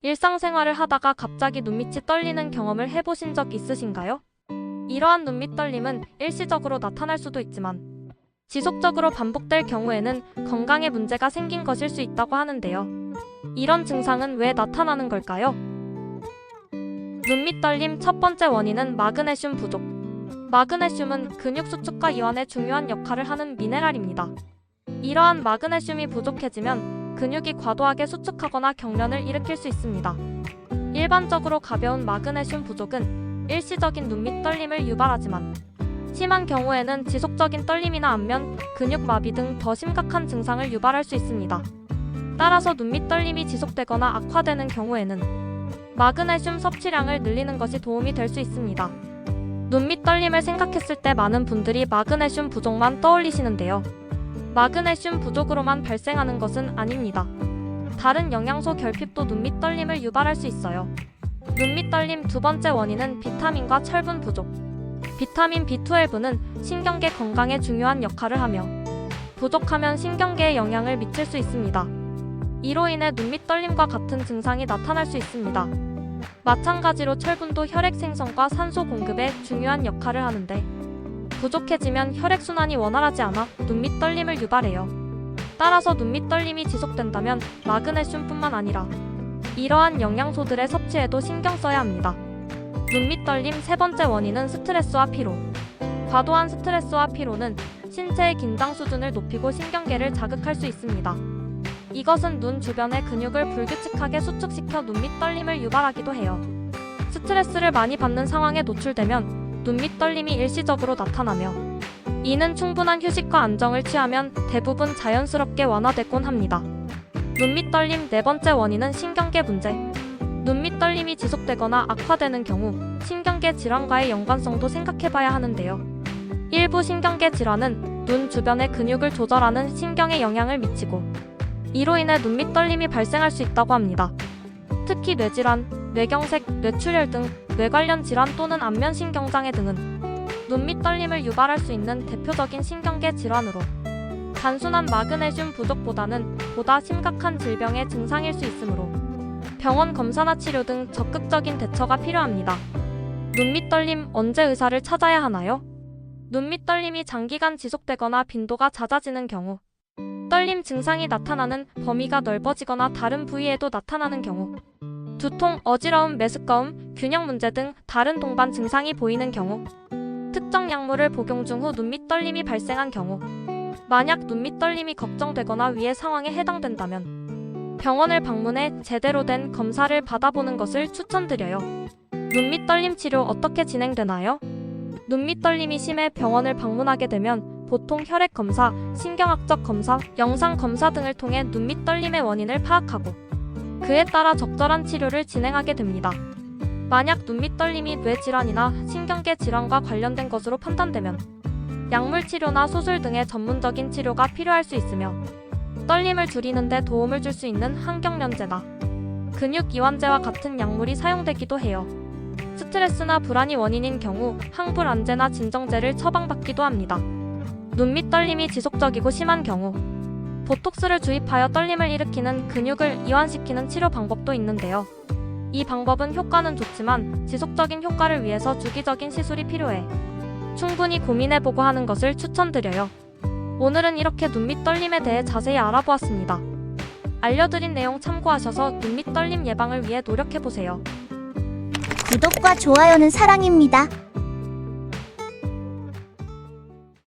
일상생활을 하다가 갑자기 눈밑이 떨리는 경험을 해보신 적 있으신가요? 이러한 눈밑 떨림은 일시적으로 나타날 수도 있지만 지속적으로 반복될 경우에는 건강에 문제가 생긴 것일 수 있다고 하는데요. 이런 증상은 왜 나타나는 걸까요? 눈밑 떨림 첫 번째 원인은 마그네슘 부족. 마그네슘은 근육 수축과 이완에 중요한 역할을 하는 미네랄입니다. 이러한 마그네슘이 부족해지면 근육이 과도하게 수축하거나 경련을 일으킬 수 있습니다. 일반적으로 가벼운 마그네슘 부족은 일시적인 눈밑 떨림을 유발하지만 심한 경우에는 지속적인 떨림이나 안면, 근육 마비 등 더 심각한 증상을 유발할 수 있습니다. 따라서 눈밑 떨림이 지속되거나 악화되는 경우에는 마그네슘 섭취량을 늘리는 것이 도움이 될 수 있습니다. 눈밑 떨림을 생각했을 때 많은 분들이 마그네슘 부족만 떠올리시는데요. 마그네슘 부족으로만 발생하는 것은 아닙니다. 다른 영양소 결핍도 눈밑 떨림을 유발할 수 있어요. 눈밑 떨림 두 번째 원인은 비타민과 철분 부족. 비타민 B12는 신경계 건강에 중요한 역할을 하며 부족하면 신경계에 영향을 미칠 수 있습니다. 이로 인해 눈밑 떨림과 같은 증상이 나타날 수 있습니다. 마찬가지로 철분도 혈액 생성과 산소 공급에 중요한 역할을 하는데 부족해지면 혈액순환이 원활하지 않아 눈밑 떨림을 유발해요. 따라서 눈밑 떨림이 지속된다면 마그네슘뿐만 아니라 이러한 영양소들의 섭취에도 신경 써야 합니다. 눈밑 떨림 세 번째 원인은 스트레스와 피로. 과도한 스트레스와 피로는 신체의 긴장 수준을 높이고 신경계를 자극할 수 있습니다. 이것은 눈 주변의 근육을 불규칙하게 수축시켜 눈밑 떨림을 유발하기도 해요. 스트레스를 많이 받는 상황에 노출되면 눈밑 떨림이 일시적으로 나타나며 이는 충분한 휴식과 안정을 취하면 대부분 자연스럽게 완화되곤 합니다. 눈밑 떨림 네 번째 원인은 신경계 문제. 눈밑 떨림이 지속되거나 악화되는 경우 신경계 질환과의 연관성도 생각해봐야 하는데요. 일부 신경계 질환은 눈 주변의 근육을 조절하는 신경에 영향을 미치고 이로 인해 눈밑 떨림이 발생할 수 있다고 합니다. 특히 뇌질환, 뇌경색, 뇌출혈 등 뇌 관련 질환 또는 안면신경장애 등은 눈밑 떨림을 유발할 수 있는 대표적인 신경계 질환으로 단순한 마그네슘 부족보다는 보다 심각한 질병의 증상일 수 있으므로 병원 검사나 치료 등 적극적인 대처가 필요합니다. 눈밑 떨림 언제 의사를 찾아야 하나요? 눈밑 떨림이 장기간 지속되거나 빈도가 잦아지는 경우, 떨림 증상이 나타나는 범위가 넓어지거나 다른 부위에도 나타나는 경우, 두통, 어지러움, 메스꺼움, 균형 문제 등 다른 동반 증상이 보이는 경우, 특정 약물을 복용 중 후 눈밑 떨림이 발생한 경우, 만약 눈밑 떨림이 걱정되거나 위의 상황에 해당된다면 병원을 방문해 제대로 된 검사를 받아보는 것을 추천드려요. 눈밑 떨림 치료 어떻게 진행되나요? 눈밑 떨림이 심해 병원을 방문하게 되면 보통 혈액 검사, 신경학적 검사, 영상 검사 등을 통해 눈밑 떨림의 원인을 파악하고 그에 따라 적절한 치료를 진행하게 됩니다. 만약 눈밑 떨림이 뇌질환이나 신경계 질환과 관련된 것으로 판단되면 약물 치료나 수술 등의 전문적인 치료가 필요할 수 있으며 떨림을 줄이는 데 도움을 줄 수 있는 항경련제나 근육 이완제와 같은 약물이 사용되기도 해요. 스트레스나 불안이 원인인 경우 항불안제나 진정제를 처방받기도 합니다. 눈밑 떨림이 지속적이고 심한 경우 보톡스를 주입하여 떨림을 일으키는 근육을 이완시키는 치료 방법도 있는데요. 이 방법은 효과는 좋지만 지속적인 효과를 위해서 주기적인 시술이 필요해 충분히 고민해보고 하는 것을 추천드려요. 오늘은 이렇게 눈밑 떨림에 대해 자세히 알아보았습니다. 알려드린 내용 참고하셔서 눈밑 떨림 예방을 위해 노력해보세요. 구독과 좋아요는 사랑입니다.